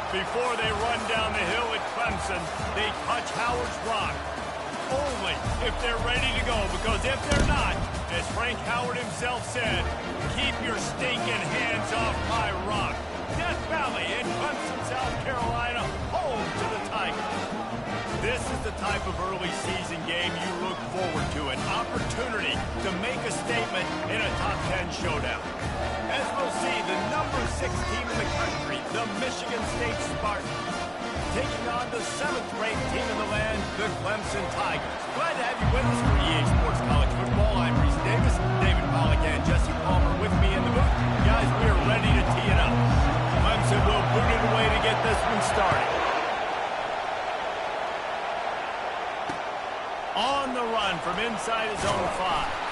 Before they run down the hill at Clemson, they touch Howard's rock. Only if they're ready to go, because if they're not, as Frank Howard himself said, keep your stinking hands off my rock. Death Valley in Clemson, South Carolina, home to the Tigers. This is the type of early season game you look forward to, an opportunity to make a statement in a top 10 showdown. As we'll see, the number 6 team in the country, the Michigan State Spartans, taking on the 7th-ranked team in the land, the Clemson Tigers. Glad to have you with us for EA Sports College Football. I'm Reese Davis, David Pollack, and Jesse Palmer with me in the booth. Guys, we are ready to tee it up. Clemson will boot it away to get this one started. On the run from inside his own 5.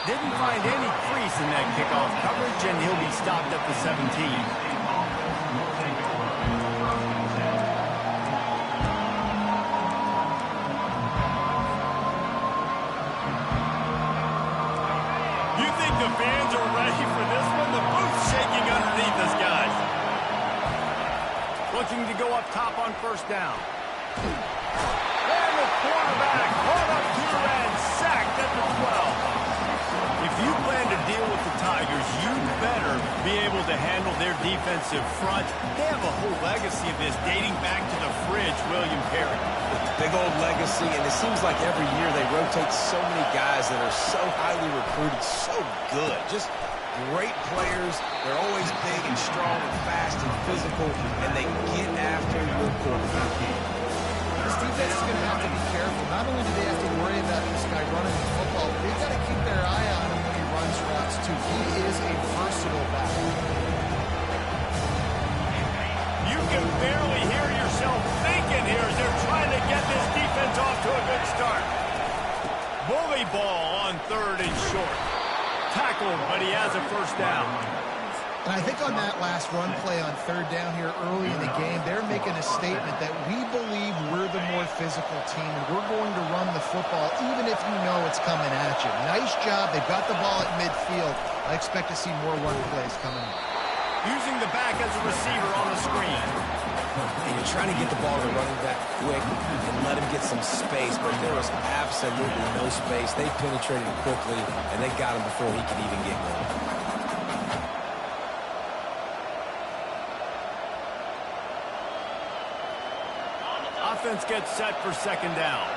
Didn't find any crease in that kickoff coverage, and he'll be stopped at the 17. The fans are ready for this one. The booth's shaking underneath us, guys. Looking to go up top on first down. And the quarterback caught up here and sacked at the 12. If you plan to deal with the Tigers, you better be able to handle their defensive front. They have a whole legacy of this dating back to the fridge, William Perry. Big old legacy, and it seems like every year they rotate so many guys that are so highly recruited, so good. Just great players. They're always big and strong and fast and physical, and they get after your quarterback. This defense is going to have to be careful. Not only do they have to worry about this guy running the football, but they've got to keep their eye on him when he runs routes, too. He is a versatile back. You can barely hear yourself thinking here as they're trying to get this defense off to a good start. Bully ball on 3rd and short. Tackled, but he has a first down. And I think on that last run play on 3rd down here early in the game, they're making a statement that we believe we're the more physical team, and we're going to run the football even if you know it's coming at you. Nice job. They've got the ball at midfield. I expect to see more run plays coming up. Using the back as a receiver on the screen. And you're trying to get the ball to running back quick and let him get some space, but there was absolutely no space. They penetrated quickly, and they got him before he could even get going. Offense gets set for 2nd down.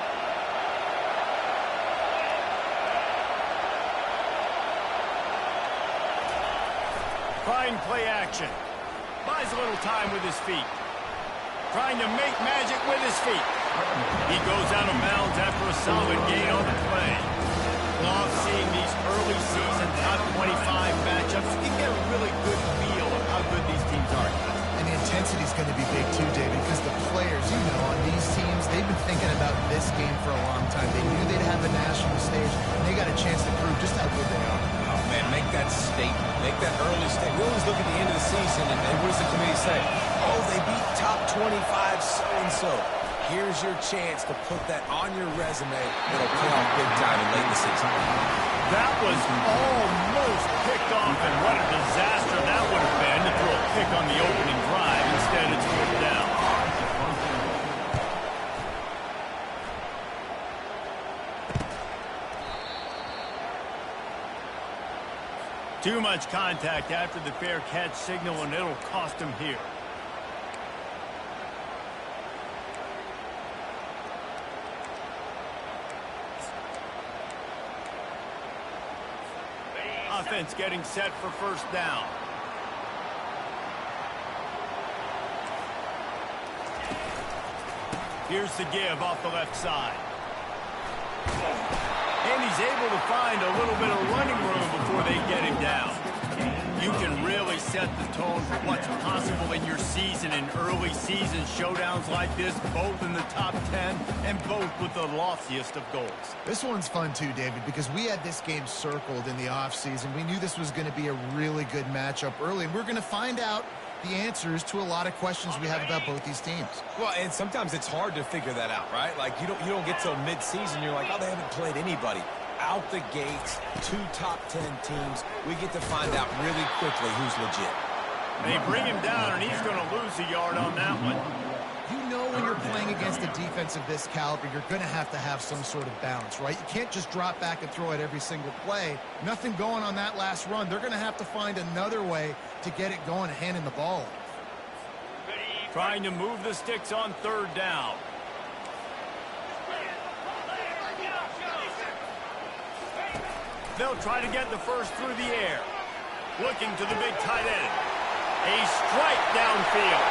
Trying play action. Buys a little time with his feet. Trying to make magic with his feet. He goes out of bounds after a solid gain on the play. Love seeing these early season top 25 matchups. You can get a really good feel of how good these teams are. And the intensity is going to be big too, David, because the players, you know, on these teams, they've been thinking about this game for a long time. They knew they'd have a national stage, and they got a chance to prove just how good they are. Oh, man, make that statement. Make that early statement. We always look at the end of the season, and what does the committee say? Oh, they beat top 25 so-and-so. Here's your chance to put that on your resume. It'll pay off big time in late in the season. That was almost picked off, and what a disaster that would have been to throw a pick on the opening drive. Instead, it's 4th down. Too much contact after the fair catch signal, and it'll cost him here. Offense getting set for 1st down. Here's the give off the left side. And he's able to find a little bit of running room before they get him down. You can really set the tone for what's possible in your season in early season showdowns like this, both in the top 10 and both with the loftiest of goals. This one's fun too, David, because we had this game circled in the offseason. We knew this was going to be a really good matchup early, and we're going to find out the answers to a lot of questions we have about both these teams. Well, and sometimes it's hard to figure that out, right? Like, you don't get till mid-season, you're like, oh, they haven't played anybody. Out the gates, 2 top 10 teams. We get to find out really quickly who's legit. They bring him down, and he's going to lose a yard on that one. You know when you're playing against a defense of this caliber, you're going to have some sort of balance, right? You can't just drop back and throw it every single play. Nothing going on that last run. They're going to have to find another way to get it going, handing the ball off. Trying to move the sticks on third down. They'll try to get the first through the air. Looking to the big tight end. A strike downfield.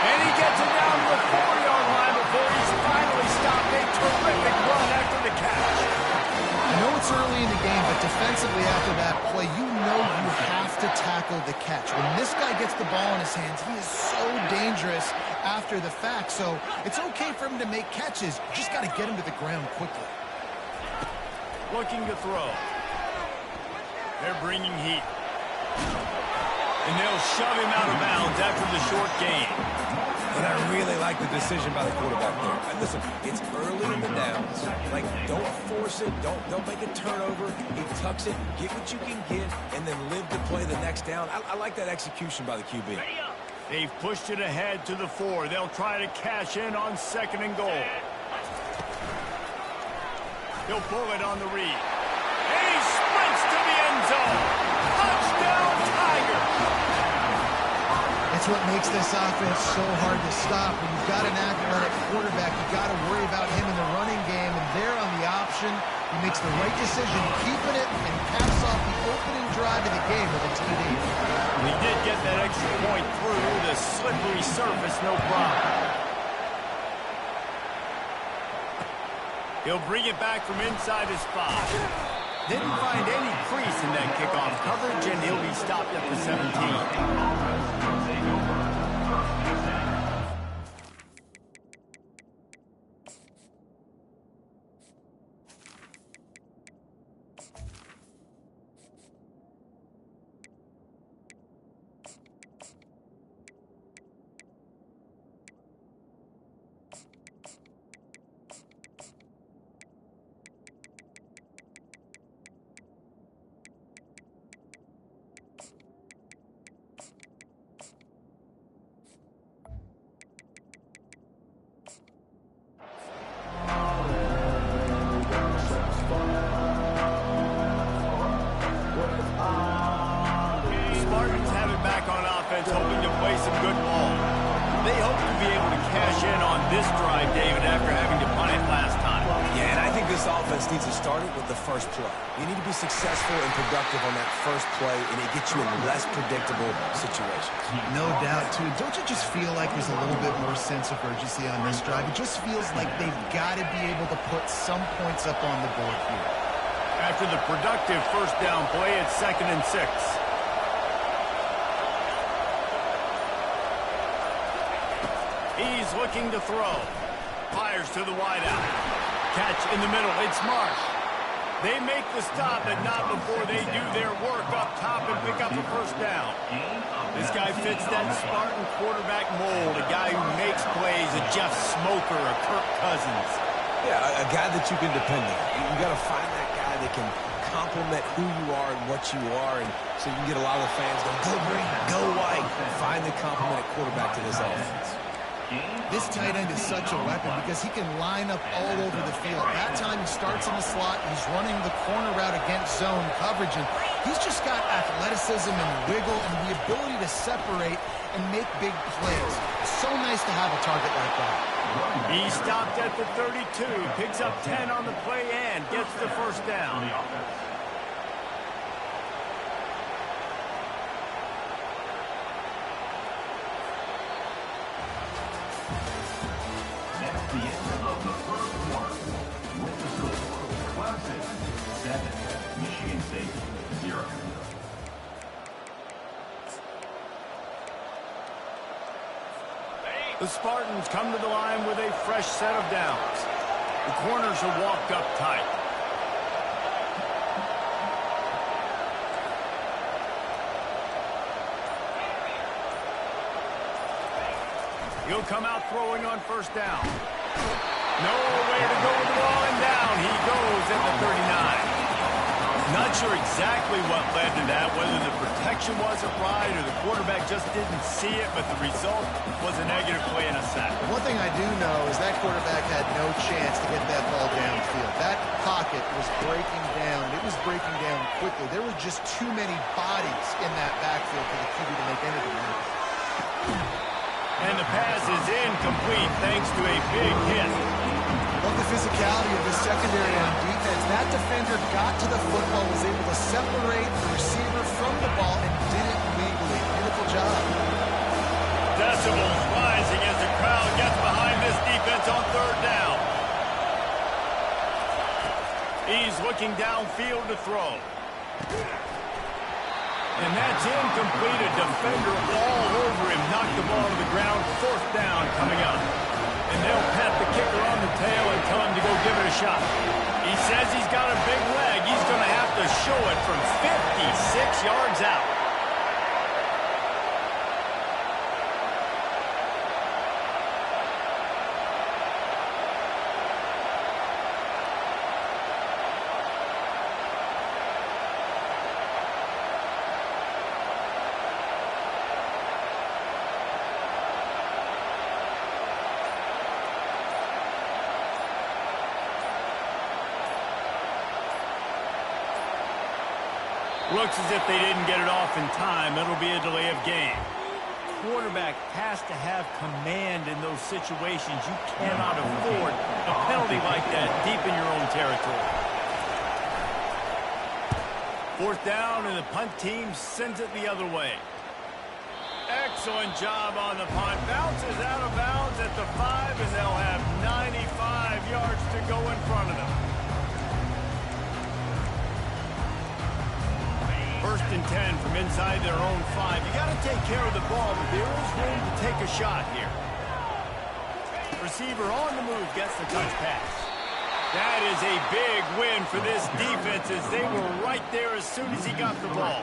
And he gets it down to the 4-yard line before he's finally stopped. A terrific run after the catch. I know it's early in the game, but defensively after that play, you know you have to tackle the catch. When this guy gets the ball in his hands, he is so dangerous after the fact. So it's okay for him to make catches. You just got to get him to the ground quickly. Looking to throw. They're bringing heat. And they'll shove him out of bounds after the short gain. And I really like the decision by the quarterback there. And listen, it's early in the downs. Like, don't force it. Don't make a turnover. He tucks it, get what you can get, and then live to play the next down. I like that execution by the QB. They've pushed it ahead to the 4. They'll try to cash in on 2nd and goal. He'll pull it on the read. And he sprints to the end zone. Touchdown, Tigers! That's what makes this offense so hard to stop. When you've got an athletic quarterback, you've got to worry about him in the running game. And there on the option, he makes the right decision, keeping it, and caps off the opening drive of the game with a TD. He did get that extra point through the slippery surface, no problem. He'll bring it back from inside his 5. Didn't find any crease in that kickoff coverage, and he'll be stopped at the 17. Hoping to play some good ball. They hope to be able to cash in on this drive, David, after having to punt it last time. Yeah, and I think this offense needs to start it with the first play. You need to be successful and productive on that first play, and it gets you in less predictable situations. No doubt, too. Don't you just feel like there's a little bit more sense of urgency on this drive? It just feels like they've got to be able to put some points up on the board here. After the productive first down play, it's 2nd and 6. He's looking to throw. Fires to the wideout. Catch in the middle. It's Marsh. They make the stop, but not before they do their work up top and pick up a first down. This guy fits that Spartan quarterback mold, a guy who makes plays, a Jeff Smoker, a Kirk Cousins. Yeah, a guy that you can depend on. You got to find that guy that can complement who you are and what you are, and so you can get a lot of the fans go green, go white. Find the complement at quarterback to this offense. This tight end is such a weapon because he can line up all over the field. That time he starts in the slot, he's running the corner route against zone coverage, and he's just got athleticism and wiggle and the ability to separate and make big plays. It's so nice to have a target like that. He stopped at the 32, picks up 10 on the play and gets the first down. The end of the first quarter. With the score, Clemson 7, Michigan State 0. The Spartans come to the line with a fresh set of downs. The corners are walked up tight. He'll come out throwing on first down. Nowhere to go with the ball, and down he goes at the 39. Not sure exactly what led to that, whether the protection wasn't right or the quarterback just didn't see it, but the result was a negative play and a sack. One thing I do know is that quarterback had no chance to get that ball downfield. That pocket was breaking down. It was breaking down quickly. There were just too many bodies in that backfield for the QB to make anything happen. And the pass is incomplete thanks to a big hit. Love the physicality of the secondary on defense. That defender got to the football, was able to separate the receiver from the ball, and did it legally. Beautiful job. Decibels rising as the crowd gets behind this defense on third down. He's looking downfield to throw. And that's incomplete. A defender all over him. Knocked the ball to the ground. Fourth down coming up. And they'll pat the kicker on the tail and tell him to go give it a shot. He says he's got a big leg. He's going to have to show it from 56 yards out. Looks as if they didn't get it off in time. It'll be a delay of game. Quarterback has to have command in those situations. You cannot afford a penalty like that deep in your own territory. Fourth down, and the punt team sends it the other way. Excellent job on the punt. Bounces out of bounds at the 5, and they'll have 95 yards to go in front of them. First and 10 from inside their own 5. You got to take care of the ball, but there is room to take a shot here. Receiver on the move gets the touch pass. That is a big win for this defense as they were right there as soon as he got the ball.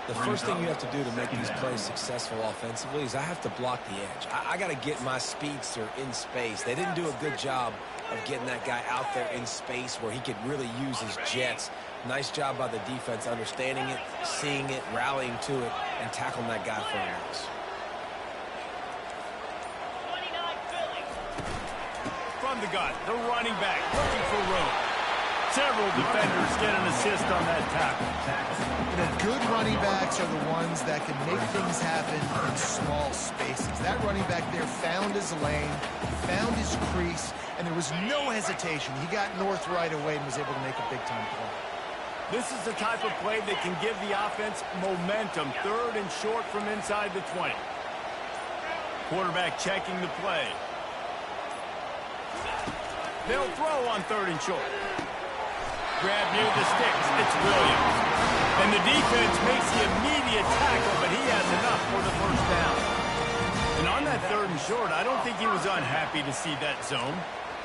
The first thing you have to do to make these plays successful offensively is I have to block the edge. I got to get my speedster in space. They didn't do a good job of getting that guy out there in space where he could really use his jets. Nice job by the defense understanding it, seeing it, rallying to it, and tackling that guy for a loss. From the gun, the running back looking for room. Several defenders get an assist on that tackle. You know, good running backs are the ones that can make things happen in small spaces. That running back there found his lane, found his crease, and there was no hesitation. He got north right away and was able to make a big-time play. This is the type of play that can give the offense momentum. Third and short from inside the 20. Quarterback checking the play. They'll throw on third and short. Grab near the sticks. It's Williams. And the defense makes the immediate tackle, but he has enough for the first down. And on that third and short, I don't think he was unhappy to see that zone.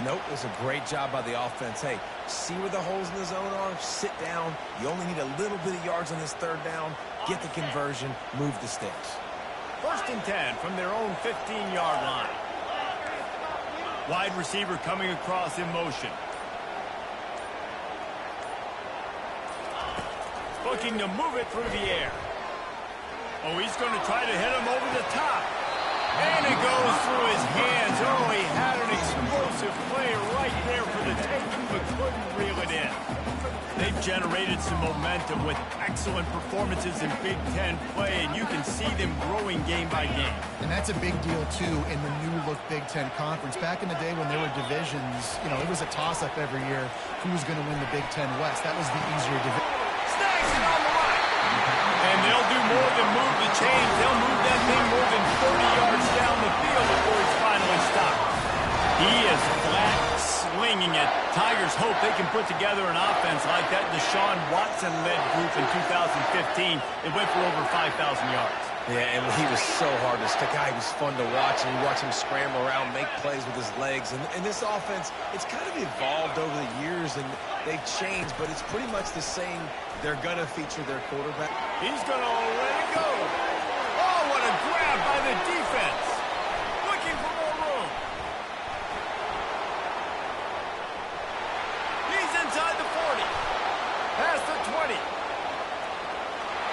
Nope, it was a great job by the offense. Hey, see where the holes in the zone are? Sit down. You only need a little bit of yards on this third down. Get the conversion. Move the sticks. First and 10 from their own 15-yard line. Wide receiver coming across in motion. Looking to move it through the air. Oh, he's going to try to hit him over the top. And it goes through his hands. Oh, he had an explosive play right there for the taking, but couldn't reel it in. They've generated some momentum with excellent performances in Big Ten play, and you can see them growing game by game. And that's a big deal, too, in the new-look Big Ten Conference. Back in the day when there were divisions, you know, it was a toss-up every year who was going to win the Big Ten West. That was the easier division. Snags it on the right. And they'll do more than move the chains. They'll move that thing more than 30 yards down the field before he's finally stopped. He is flat slinging it. Tigers hope they can put together an offense like that Deshaun Watson-led group in 2015. It went for over 5,000 yards. Yeah, and he was so hard to stick out. He was fun to watch, and you watch him scramble around, make plays with his legs. And this offense, it's kind of evolved over the years, and they've changed, but it's pretty much the same. They're going to feature their quarterback. He's going to let it go. Oh, what a grab by the defense. Looking for more room. He's inside the 40. Past the 20.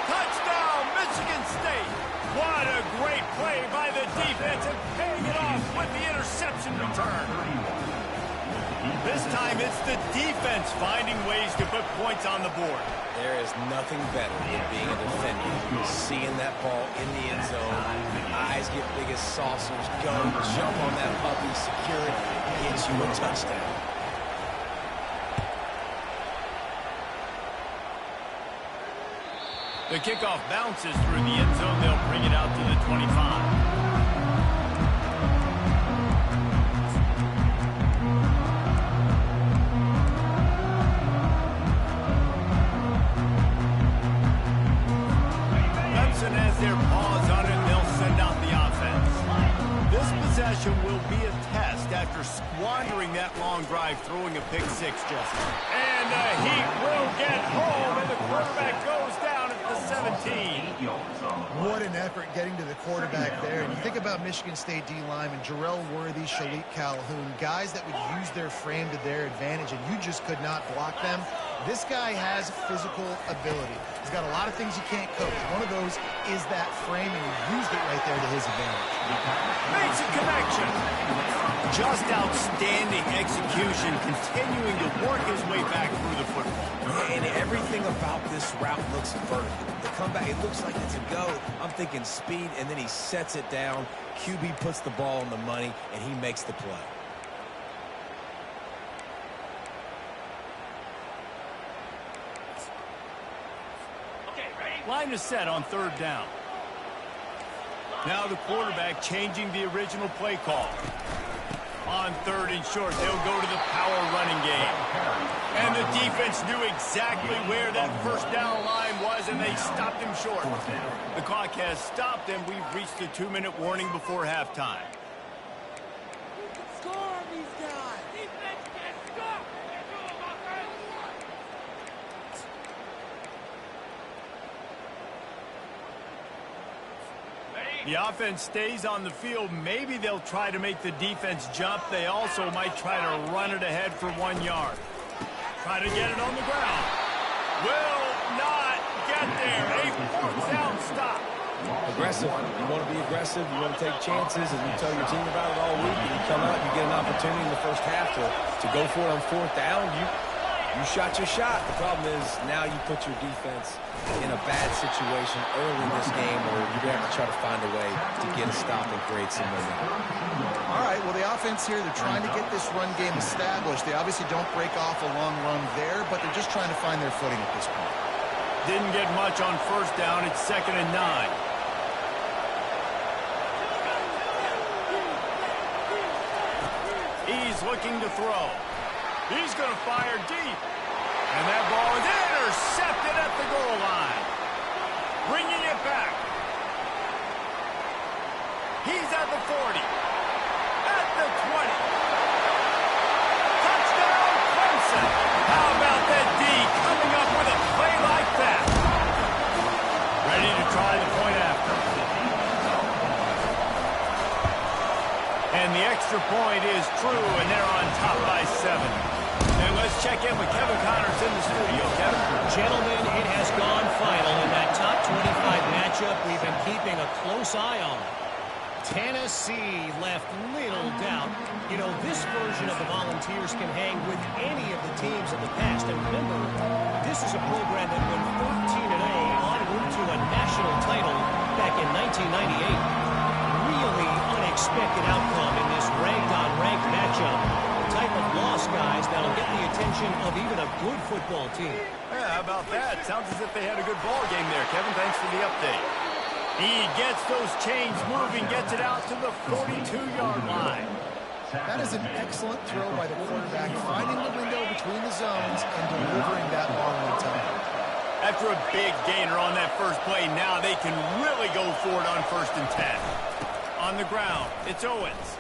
Touchdown, Michigan State. What a great play by the defense and paying it off with the interception return. This time it's the defense finding ways to put points on the board. There is nothing better than being a defender. Seeing that ball in the end zone, eyes get big as saucers, go, jump on that puppy, secure it, gets you a touchdown. The kickoff bounces through the end zone. They'll bring it out to the 25. Has their paws on it, they'll send out the offense. This possession will be a test after squandering that long drive, throwing a pick six, Jesse. And he will get home, and the quarterback goes down at the 17. What an effort getting to the quarterback there. And you think about Michigan State D linemen, Jarrell Worthy, Shalik Calhoun, guys that would use their frame to their advantage, and you just could not block them. This guy has physical ability. He's got a lot of things you can't coach. One of those is that frame, and he used it right there to his advantage. Makes a connection. Just outstanding execution, continuing to work his way back through the football. And everything about this route looks vertical. The comeback, it looks like it's a go. I'm thinking speed, and then he sets it down. QB puts the ball on the money, and he makes the play. Line is set on third down. Now the quarterback changing the original play call. On third and short, they'll go to the power running game. And the defense knew exactly where that first down line was, and they stopped him short. The clock has stopped, and we've reached the 2-minute warning before halftime. Score on these guys. Defense can't score. The offense stays on the field. Maybe they'll try to make the defense jump. They also might try to run it ahead for 1 yard. Try to get it on the ground. Will not get there. A fourth down stop. Aggressive. You want to be aggressive. You want to take chances, and you tell your team about it all week, and you come out, you get an opportunity in the first half to go for it on fourth down. You shot your shot. The problem is now you put your defense in a bad situation early in this game where you're going to have to try to find a way to get a stop and create some momentum. All right, well, the offense here, they're trying to get this run game established. They obviously don't break off a long run there, but they're just trying to find their footing at this point. Didn't get much on first down. It's 2nd and 9. He's looking to throw. He's going to fire deep. And that ball is intercepted at the goal line. Bringing it back. He's at the 40. At the 20. Touchdown, Clemson. How about that D coming up with a play like that? Ready to try the point after. And the extra point is true, and they're on top by 7. And let's check in with Kevin Connors in the studio. Kevin? Gentlemen, it has gone final in that top 25 matchup we've been keeping a close eye on. Tennessee left little doubt. You know, this version of the Volunteers can hang with any of the teams of the past. And remember, this is a program that went 13-0 en route to a national title back in 1998. Really unexpected outcome in this ranked-on-ranked matchup. The type of loss, guys, that'll get the attention of even a good football team. Yeah, how about that? Sounds as if they had a good ball game there, Kevin. Thanks for the update. He gets those chains moving, gets it out to the 42-yard line. That is an excellent throw by the quarterback, finding the window between the zones and delivering that ball on time. After a big gainer on that first play, now they can really go for it on 1st and 10. On the ground, it's Owens.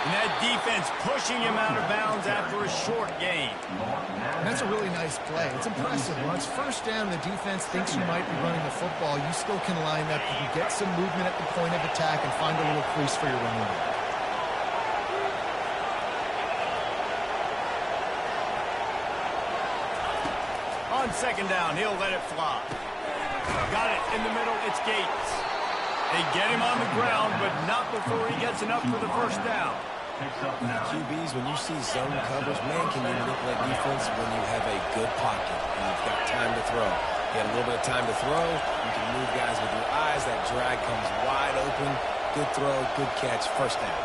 And that defense pushing him out of bounds after a short gain. And that's a really nice play. It's impressive. When it's first down, the defense thinks you might be running the football. You still can line up. You can get some movement at the point of attack and find a little crease for your running. On second down, he'll let it fly. Got it in the middle, it's Gates. They get him on the ground, but not before he gets enough for the first down. QBs, when you see zone coverage, man, can you manipulate defense when you have a good pocket and you've got time to throw. You got a little bit of time to throw, you can move guys with your eyes, that drag comes wide open, good throw, good catch, first down.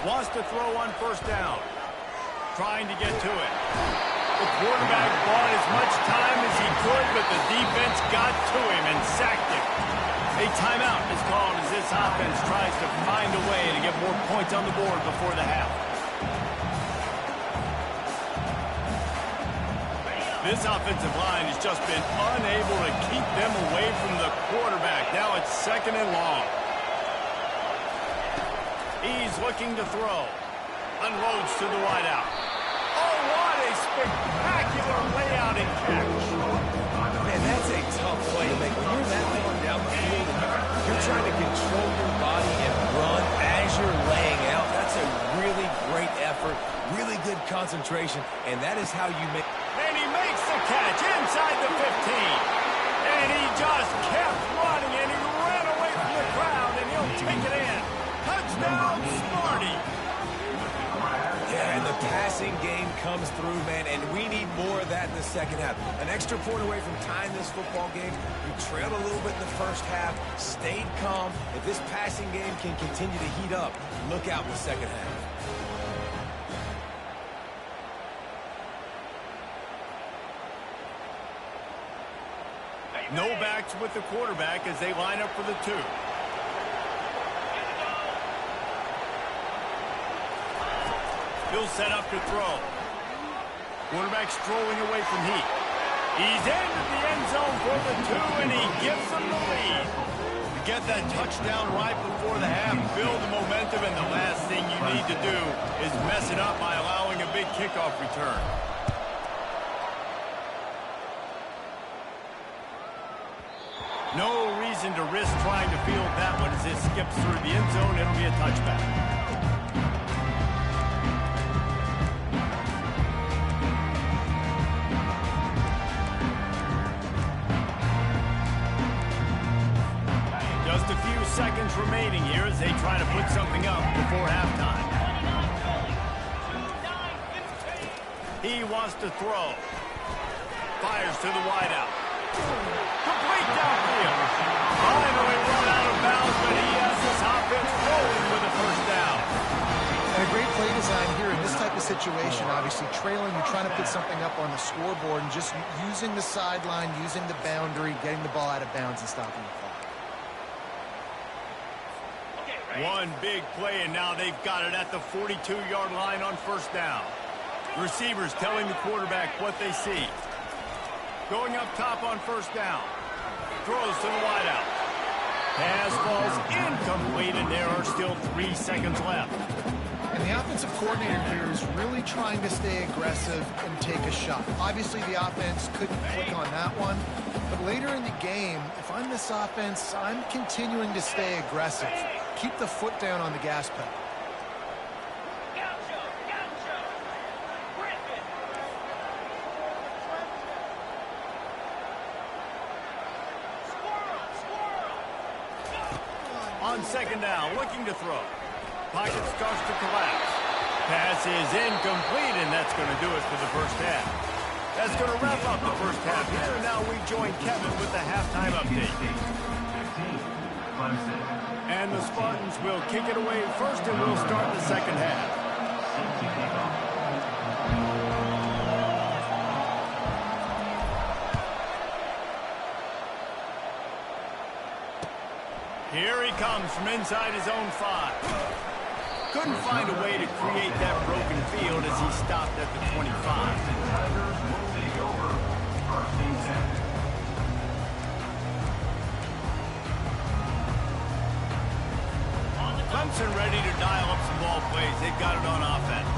Wants to throw on first down. Trying to get to it. The quarterback bought as much time as he could, but the defense got to him and sacked him. A timeout is called as this offense tries to find a way to get more points on the board before the half. This offensive line has just been unable to keep them away from the quarterback. Now it's second and long. He's looking to throw. Unloads to the wideout. Oh, what a spectacular layout and catch. Man, that's a tough play to make. When you're that far down the field and you're trying to control your body and run as you're laying out, that's a really great effort, really good concentration, and that is how you make... And he makes the catch inside the 15. And he just kept running, and he ran away from the crowd, and he'll take it in. Touchdown, Smarty. Yeah, and the passing game comes through, man, and we need more of that in the second half. An extra point away from tying this football game. We trailed a little bit in the first half, stayed calm. If this passing game can continue to heat up, look out in the second half. No backs with the quarterback as they line up for the 2. He'll set up to throw. Quarterback strolling away from heat. He's into the end zone for the 2, and he gives them the lead. To get that touchdown right before the half, build the momentum, and the last thing you need to do is mess it up by allowing a big kickoff return. No reason to risk trying to field that one as it skips through the end zone. It'll be a touchback. Just a few seconds remaining here as they try to put something up before halftime. He wants to throw. Fires to the wideout. Complete downfield. Finally run out of bounds, but he has this offense rolling with a first down. And a great play design here in this type of situation. Obviously trailing, you're trying to put something up on the scoreboard and just using the sideline, using the boundary, getting the ball out of bounds and stopping the clock. One big play, and now they've got it at the 42-yard line on first down. Receivers telling the quarterback what they see. Going up top on first down. Throws to the wideout. Pass falls incomplete, and there are still 3 seconds left. And the offensive coordinator here is really trying to stay aggressive and take a shot. Obviously, the offense couldn't click on that one. But later in the game, if I'm this offense, I'm continuing to stay aggressive. Keep the foot down on the gas pedal. On second down, looking to throw. Pocket starts to collapse. Pass is incomplete, and that's going to do it for the first half. That's going to wrap up the first half here. And now we join Kevin with the halftime update. And the Spartans will kick it away first, and we'll start the second half. Here he comes from inside his own 5. Couldn't find a way to create that broken field as he stopped at the 25. Clemson ready to dial up some ball plays. They've got it on offense.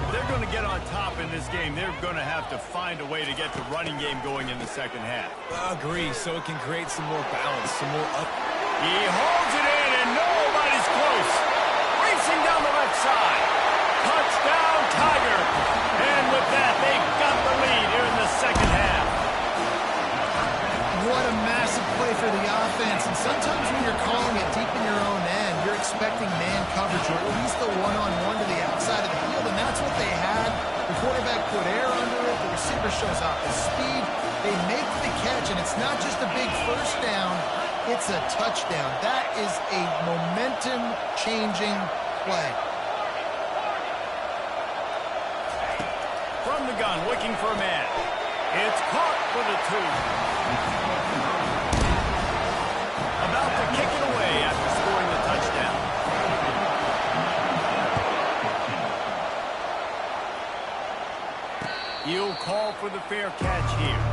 If they're going to get on top in this game, they're going to have to find a way to get the running game going in the second half. I agree, so it can create some more balance, some more up. He holds it in, and nobody's close. Racing down the left side. Touchdown, Tiger. And with that, They've got the lead here in the second half. What a massive play for the offense. And sometimes when you're calling it deep in your own end, you're expecting man coverage or at least a one-on-one to the outside of the field, and that's what they had. The quarterback put air under it. The receiver shows off his speed. They make the catch, and it's not just a big first down. It's a touchdown. That is a momentum-changing play. From the gun, looking for a man. It's caught for the 2. About to kick it away after scoring the touchdown. He'll call for the fair catch here.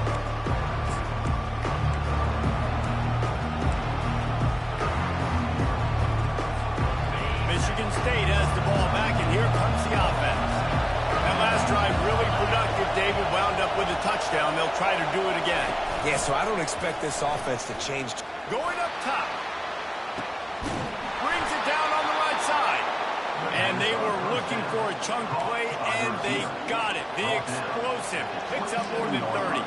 Michigan State has the ball back, and here comes the offense. That last drive really productive. David wound up with a touchdown. They'll try to do it again. Yeah, so I don't expect this offense to change. Going up top. Brings it down on the right side. And they were looking for a chunk play, and they got it. The explosive picks up more than 30.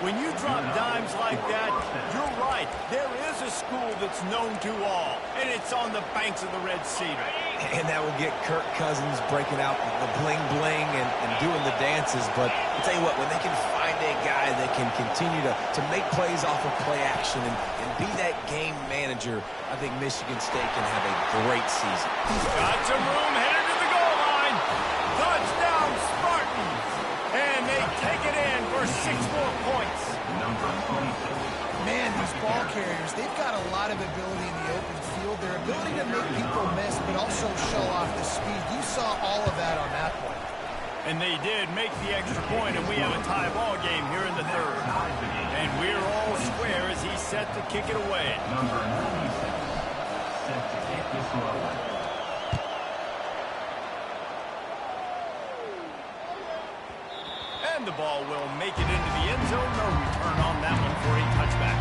When you drop dimes like that, you're right. There is a school that's known to all, and it's on the banks of the Red Cedar. And that will get Kirk Cousins breaking out the bling-bling and doing the dances. But I'll tell you what, when they can find a guy that can continue to make plays off of play action and be that game manager, I think Michigan State can have a great season. Got some room, headed to the goal line. Touchdown, Spartans. And they take it in for 6 more points. Man, these ball carriers, they've got a lot of ability in the open field. Their ability to make people miss, but also show off the speed. You saw all of that on that play. And they did make the extra point, and we have a tie ball game here in the third. And we're all square as he's set to kick it away. Number 96, set to kick this one. And the ball will make it into the end zone. No return on that one for a touchback.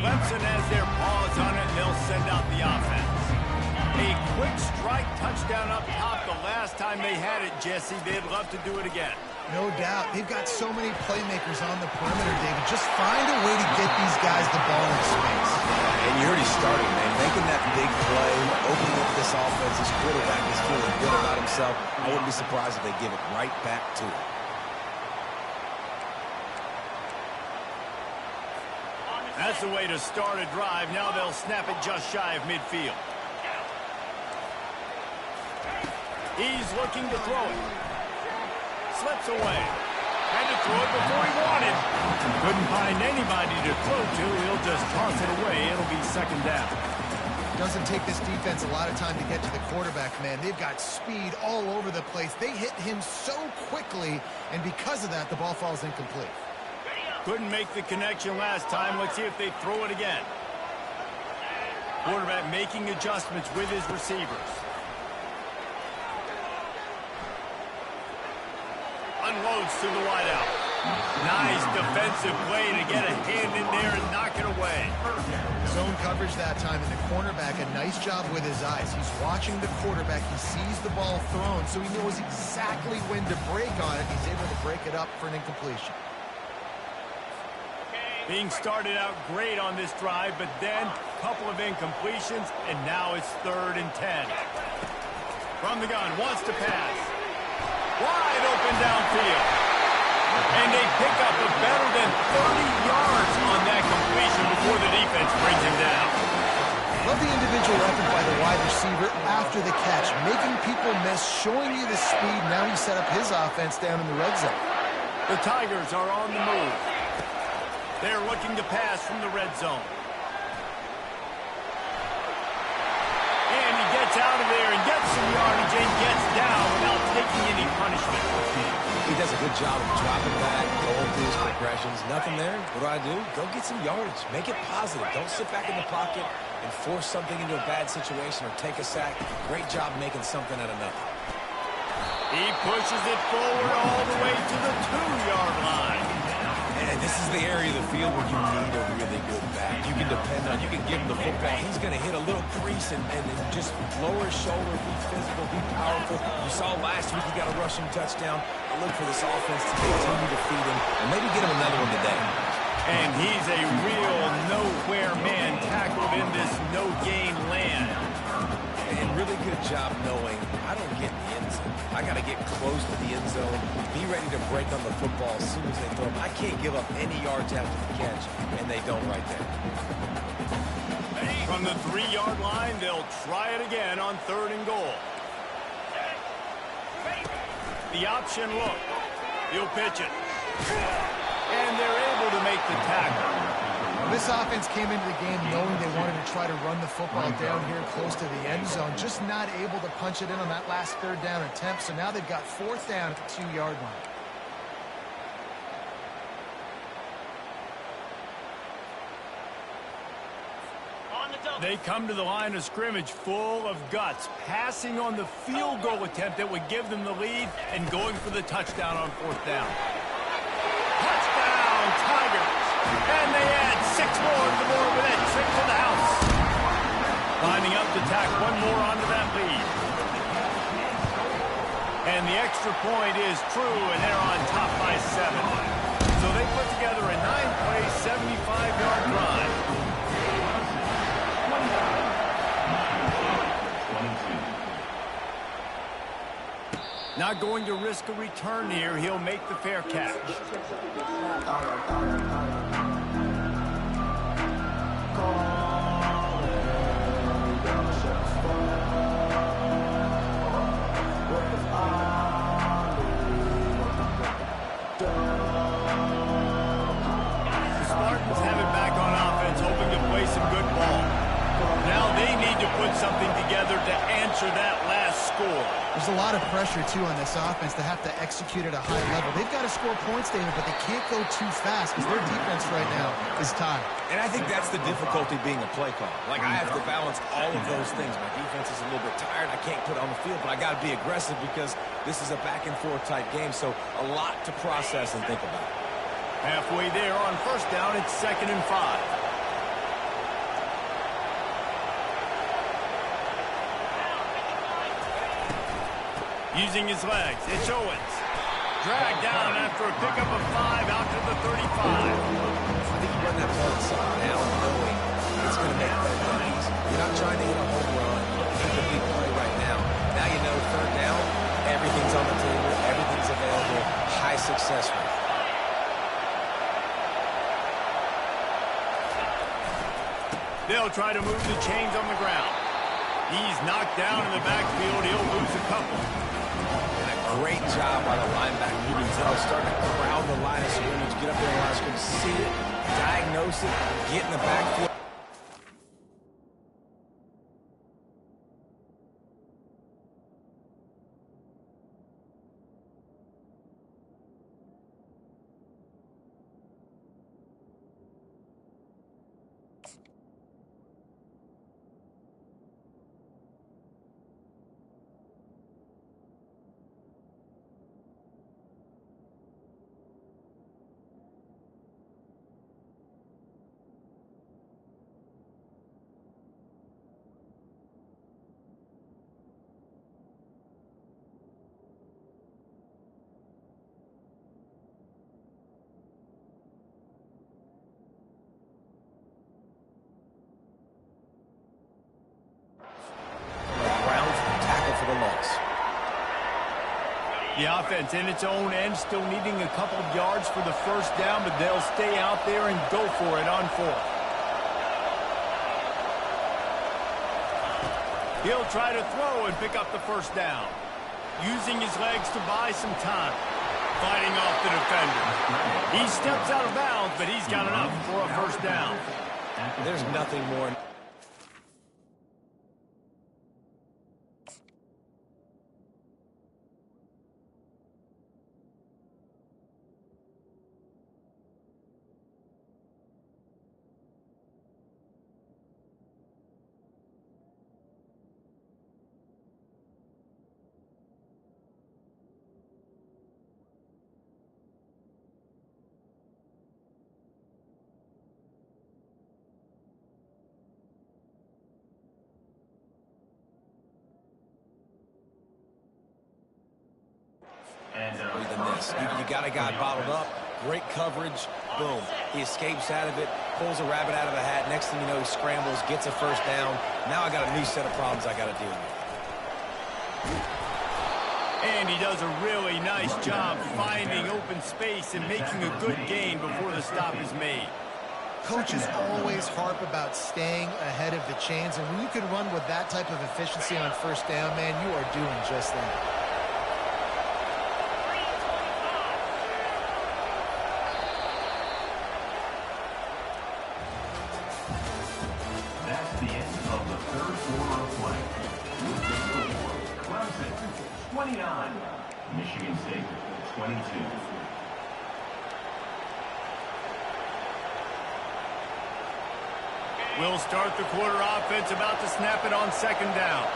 Clemson has their paws on it, and they'll send out the offense. A quick strike touchdown up top the last time they had it, Jesse. They'd love to do it again. No doubt. They've got so many playmakers on the perimeter, David. Just find a way to get these guys the ball in space. And you already started, man. Making that big play, opening up this offense. This quarterback is feeling good about himself. I wouldn't be surprised if they give it right back to him. That's the way to start a drive. Now they'll snap it just shy of midfield. He's looking to throw it. Slips away. Had to throw it before he wanted. Couldn't find anybody to throw to. He'll just toss it away. It'll be second down. Doesn't take this defense a lot of time to get to the quarterback, man. They've got speed all over the place. They hit him so quickly, and because of that, the ball falls incomplete. Couldn't make the connection last time. Let's see if they throw it again. Quarterback making adjustments with his receivers. Unloads to the wideout. Nice defensive play to get a hand in there and knock it away. Zone coverage that time, and the cornerback, a nice job with his eyes. He's watching the quarterback. He sees the ball thrown, so he knows exactly when to break on it. He's able to break it up for an incompletion. Being started out great on this drive, but then a couple of incompletions, and now it's 3rd and 10. From the gun, wants to pass. Wide open downfield. And they pick up a better than 30 yards on that completion before the defense brings him down. Love the individual effort by the wide receiver after the catch, making people miss, showing you the speed. Now he set up his offense down in the red zone. The Tigers are on the move. They're looking to pass from the red zone. And he gets out of there and gets some yardage and gets down without taking any punishment. He does a good job of dropping back, going through his progressions. Nothing there. What do? Go get some yardage. Make it positive. Don't sit back in the pocket and force something into a bad situation or take a sack. Great job making something out of nothing. He pushes it forward all the way to the 2-yard line. And And this is the area of the field where you need a really good back. You can depend on, you can give him the football. He's going to hit a little crease and just lower his shoulder, be physical, be powerful. You saw last week he got a rushing touchdown. I look for this offense to continue to feed him and maybe get him another one today. And he's a real nowhere man tackled in this no-gain land. And really good job knowing I don't get in the end zone. I got to get close to the end zone, be ready to break on the football as soon as they throw them. I can't give up any yards after the catch, and they don't right there. From the 3-yard line, they'll try it again on 3rd and goal. The option look. He'll pitch it. And they're able to make the tackle. This offense came into the game knowing they wanted to try to run the football down here close to the end zone, just not able to punch it in on that last 3rd down attempt. So now they've got 4th down at the 2-yard line. They come to the line of scrimmage full of guts, passing on the field goal attempt that would give them the lead and going for the touchdown on 4th down. Touchdown, Tigers! And they add 6 more to the board with that trick to the house. Lining up to tack one more onto that lead. And the extra point is true, and they're on top by 7. So they put together a 9-play, 75-yard drive. Not going to risk a return here. He'll make the fair catch. The Spartans have it back on offense, hoping to play some good ball. Now they need to put something together to answer that last score. There's a lot of pressure, too, on this offense to have to execute at a high level. They've got to score points, David, but they can't go too fast because their defense right now is tied. And I think that's the difficulty being a play call. Like, I have to balance all of those things. My defense is a little bit tired. I can't put it on the field, but I got to be aggressive because this is a back-and-forth type game, so a lot to process and think about. Halfway there on 1st down, it's 2nd and 5. Using his legs, it's Owens. Dragged down after a pickup of 5 out to the 35. I think you run that ball inside now knowing it's going to make that run easy. You're not trying to hit a home run. It's a big play right now. Now you know 3rd down, everything's on the table, everything's available, high success rate. They'll try to move the chains on the ground. He's knocked down in the backfield. He'll lose a couple. Great job by the linebacker. You can tell starting to crowd the line of scrimmage, get up there in the line of scrimmage, see it, diagnose it, get in the backfield. The offense in its own end, still needing a couple of yards for the 1st down, but they'll stay out there and go for it on 4th. He'll try to throw and pick up the 1st down. Using his legs to buy some time. Fighting off the defender. He steps out of bounds, but he's got enough for a 1st down. There's nothing more. this. You got a guy bottled up, great coverage, boom. He escapes out of it, pulls a rabbit out of a hat. Next thing you know, he scrambles, gets a first down. Now I got a new set of problems I got to deal with. And he does a really nice job finding open space and making a good gain before the stop is made. Coaches always harp about staying ahead of the chains, and when you can run with that type of efficiency on first down, man, you are doing just that. That's the end of the third quarter of play. With the score, Clemson 29, Michigan State 22. We'll start the quarter offense, about to snap it on second down.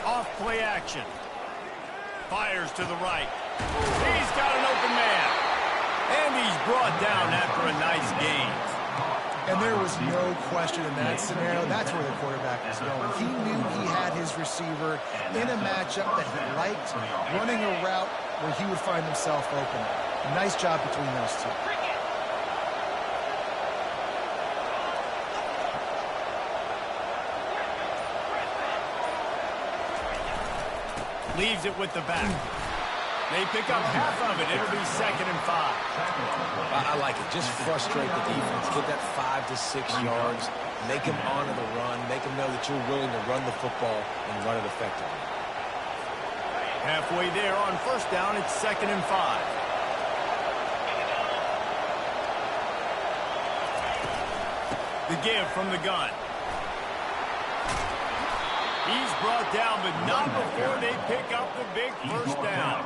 Off play action. Fires to the right. He's got an open man. And he's brought down after a nice gain. And there was no question in that scenario. That's where the quarterback was going. He knew he had his receiver in a matchup that he liked, running a route where he would find himself open. Nice job between those two. Leaves it with the back. They pick up half of it. It'll be 2nd and 5. I like it. Just frustrate the defense. Get that 5 to 6 yards. Make them honor the run. Make them know that you're willing to run the football and run it effectively. Halfway there on first down, it's 2nd and 5. The give from the gun. He's brought down, but not before they pick up the big first down.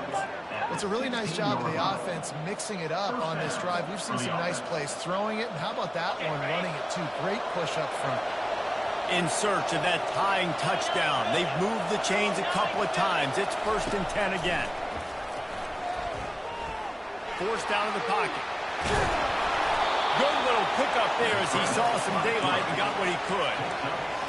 It's a really nice job of the offense mixing it up on this drive. We've seen some nice plays throwing it, and how about that one running it too? Great push up front. In search of that tying touchdown. They've moved the chains a couple of times. It's 1st and 10 again. Forced out of the pocket. Good little pickup there as he saw some daylight and got what he could.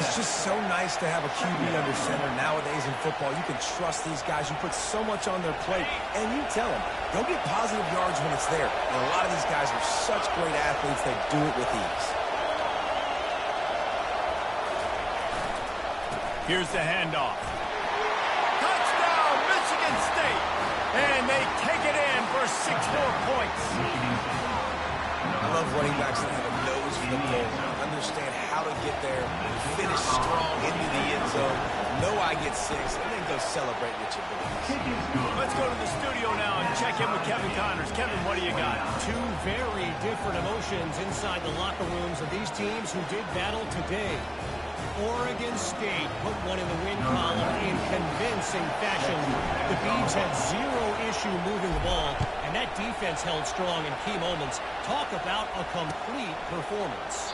It's just so nice to have a QB under center nowadays in football. You can trust these guys. You put so much on their plate, and you tell them, go get positive yards when it's there. And a lot of these guys are such great athletes, they do it with ease. Here's the handoff. Touchdown, Michigan State! And they take it in for 6 more points. I love running backs that have a nose for the goal, understand how to get there, finish strong into the end zone, know I get 6, and then go celebrate with your boys. Let's go to the studio now and check in with Kevin Connors. Kevin, what do you got? Two very different emotions inside the locker rooms of these teams who did battle today. Oregon State put one in the win column in convincing fashion. The Beavs had zero issue moving the ball, and that defense held strong in key moments. Talk about a complete performance.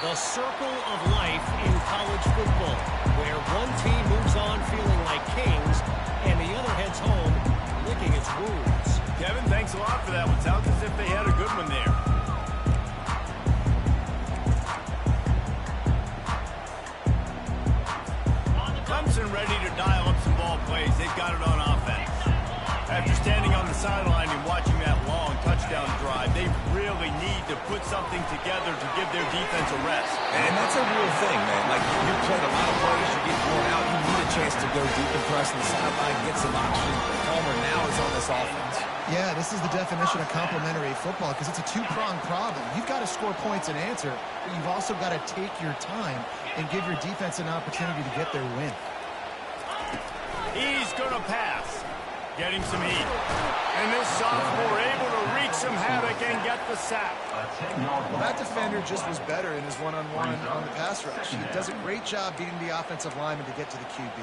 The circle of life in college football, where one team moves on feeling like kings, and the other heads home licking its wounds. Kevin, thanks a lot for that one. Sounds as if they had a good one there. Clemson ready to dial up some ball plays. They've got it on offense. After standing on the sideline and watching that long touchdown drive, they really need to put something together to give their defense a rest. And that's a real thing, man. Like, you played a lot of plays, you get worn out, you need a chance to go deep and press on the sideline, get some oxygen. Palmer now is on this offense. Yeah, this is the definition of complementary football because it's a two-pronged problem. You've got to score points and answer, but you've also got to take your time and give your defense an opportunity to get their win. He's going to pass. Getting some heat. And this sophomore able to wreak some havoc and get the sack. Well, that defender just was better in his one-on-one on the pass rush. He does a great job beating the offensive lineman to get to the QB.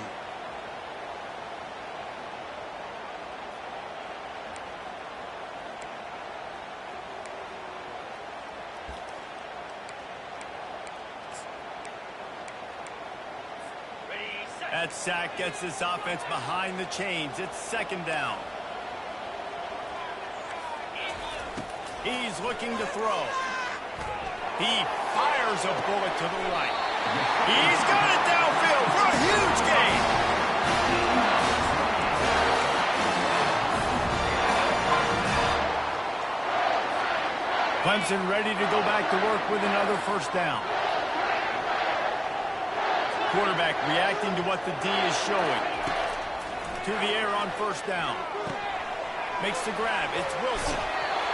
That sack gets this offense behind the chains. It's 2nd down. He's looking to throw. He fires a bullet to the right. He's got it downfield for a huge gain. Clemson ready to go back to work with another first down. Quarterback reacting to what the D is showing. To the air on first down. Makes the grab. It's Wilson.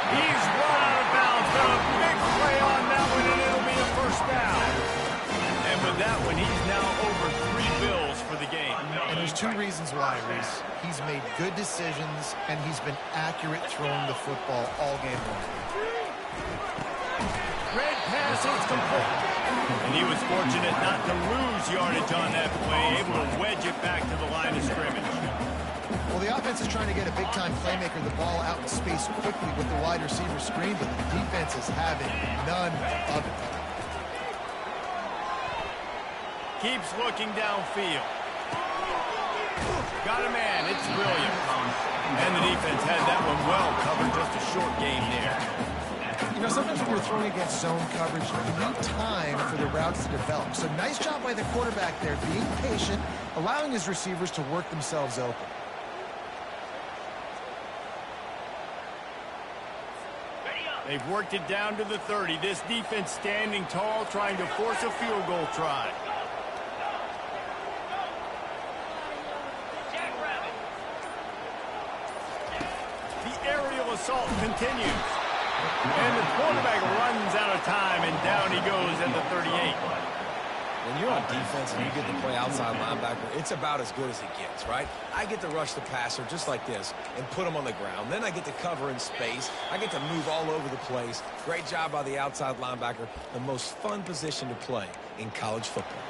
He's run out of bounds. Got a big play on that one, and it'll be a first down. And with that one, he's now over 3 bills for the game. And there's 2 reasons why, Reese. He's made good decisions, and he's been accurate throwing the football all game long. Great pass, it's complete. And he was fortunate not to lose yardage on that play, able to wedge it back to the line of scrimmage. Well, the offense is trying to get a big-time playmaker the ball out in space quickly with the wide receiver screen, but the defense is having none of it. Keeps looking downfield. Got a man, it's Williams. And the defense had that one well covered, just a short game there. You know, sometimes when you're throwing against zone coverage, you need time for the routes to develop. So nice job by the quarterback there, being patient, allowing his receivers to work themselves open. They've worked it down to the 30. This defense standing tall, trying to force a field goal try. The aerial assault continues. And the quarterback runs out of time, and down he goes at the 38. When you're on defense and you get to play outside linebacker, it's about as good as it gets, right? I get to rush the passer just like this and put him on the ground. Then I get to cover in space. I get to move all over the place. Great job by the outside linebacker. The most fun position to play in college football.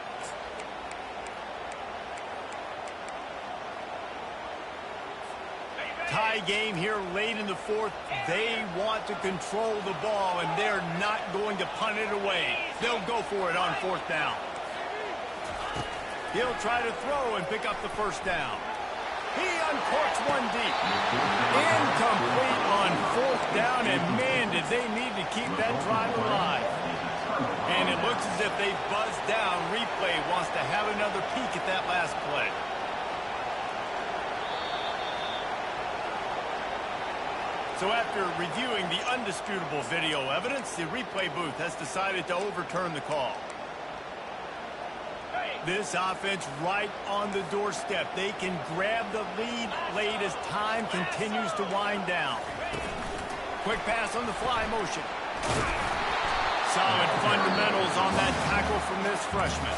Tie game here late in the 4th. They want to control the ball, and they're not going to punt it away. They'll go for it on 4th down. He'll try to throw and pick up the first down. He uncorks one deep. Incomplete on 4th down, and man, did they need to keep that drive alive. And it looks as if they buzzed down. Replay wants to have another peek at that last play. So after reviewing the undisputable video evidence, the replay booth has decided to overturn the call. This offense right on the doorstep. They can grab the lead late as time continues to wind down. Quick pass on the fly motion. Solid fundamentals on that tackle from this freshman.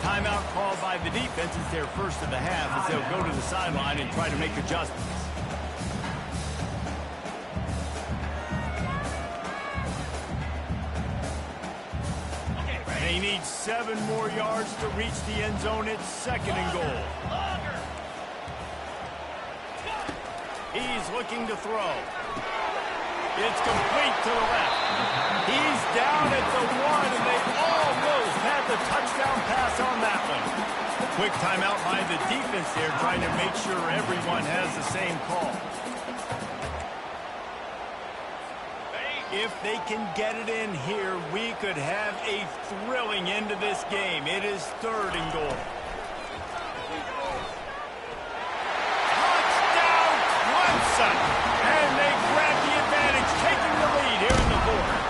Timeout called by the defense is their first of the half as they'll go to the sideline and try to make adjustments. They need 7 more yards to reach the end zone. It's 2nd and goal. He's looking to throw. It's complete to the left. He's down at the 1, and they almost had the touchdown pass on that one. Quick timeout by the defense there, trying to make sure everyone has the same call. If they can get it in here, we could have a thrilling end to this game. It is 3rd and goal. Touchdown, Clemson! And they grab the advantage, taking the lead here in the 4th.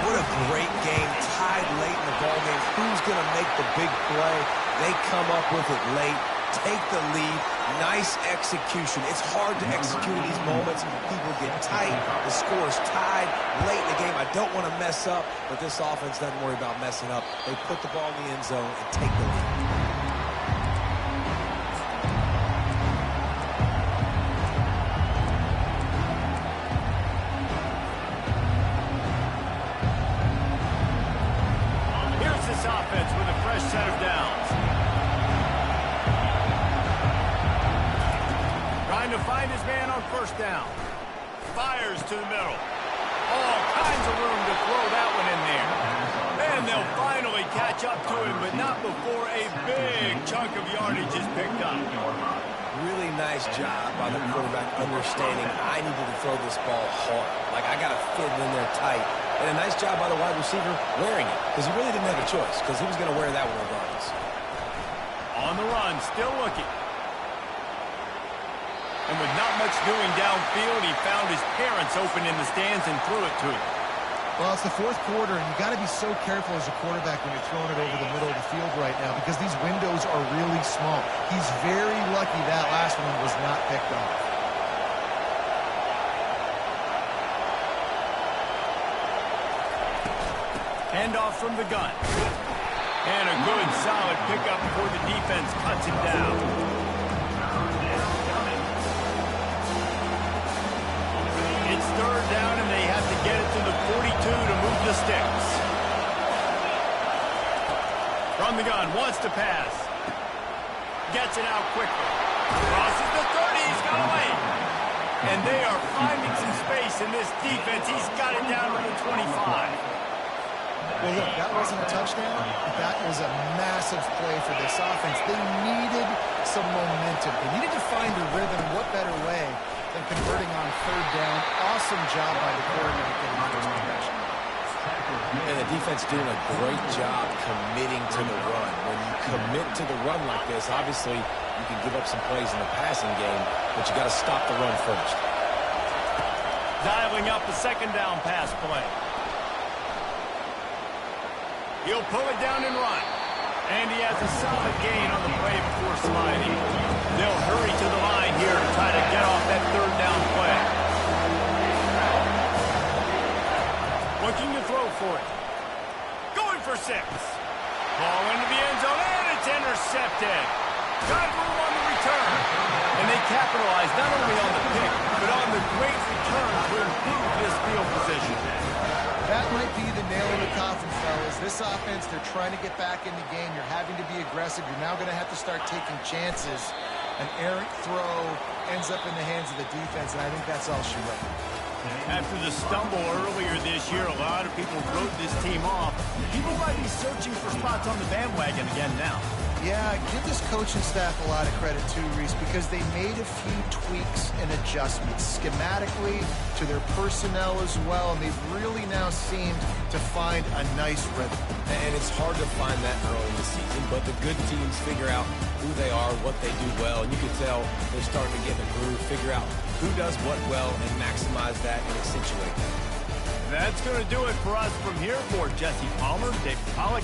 What a great game, tied late in the ballgame. Who's going to make the big play? They come up with it late, take the lead. Nice execution. It's hard to execute in these moments. People get tight. The score is tied late in the game. I don't want to mess up, but this offense doesn't worry about messing up. They put the ball in the end zone and take the lead. Here's this offense with a fresh set of downs. Trying to find his man on 1st down. Fires to the middle. All kinds of room to throw that one in there. And they'll finally catch up to him, but not before a big chunk of yardage is picked up. Really nice job by the quarterback understanding I needed to throw this ball hard. Like, I got to fit it in there tight. And a nice job by the wide receiver wearing it, because he really didn't have a choice, because he was going to wear that one regardless. On the run, still looking. And with not much doing downfield, he found his parents open in the stands and threw it to him. Well, it's the fourth quarter, and you've got to be so careful as a quarterback when you're throwing it over the middle of the field right now because these windows are really small. He's very lucky that last one was not picked off. Handoff from the gun. And a good, solid pickup before the defense cuts him down. It's third down, and they have to get it to the 42 to move the sticks. From the gun, wants to pass. Gets it out quickly. Crosses the 30, he's got away. And they are finding some space in this defense. He's got it down to the 25. Well, look, that wasn't a touchdown. That was a massive play for this offense. They needed some momentum. They needed to find a rhythm. What better way than converting on third down? Awesome job by the quarterback getting the first possession. And the defense doing a great job committing to the run. When you commit to the run like this, obviously you can give up some plays in the passing game, but you got to stop the run first. Dialing up the second down pass play. He'll pull it down and run. And he has a solid gain on the play before sliding. They'll hurry to the line here to try to get off that third down play. Looking to throw for it. Going for 6. Ball into the end zone, and it's intercepted. Got room on the return. And they capitalize not only on the pick, but on the great return to improve this field position. That might be the nail in the coffin, fellas. This offense, they're trying to get back in the game. You're having to be aggressive. You're now going to have to start taking chances. An errant throw ends up in the hands of the defense, and I think that's all she wrote. After the stumble earlier this year, a lot of people wrote this team off. People might be searching for spots on the bandwagon again now. Yeah, give this coaching staff a lot of credit too, Reese, because they made a few tweaks and adjustments schematically to their personnel as well, and they've really now seemed to find a nice rhythm. And it's hard to find that early in the season, but the good teams figure out who they are, what they do well, and you can tell they're starting to get in the groove, figure out who does what well, and maximize that and accentuate that. That's going to do it for us from here. For Jesse Palmer, Dave Pollack,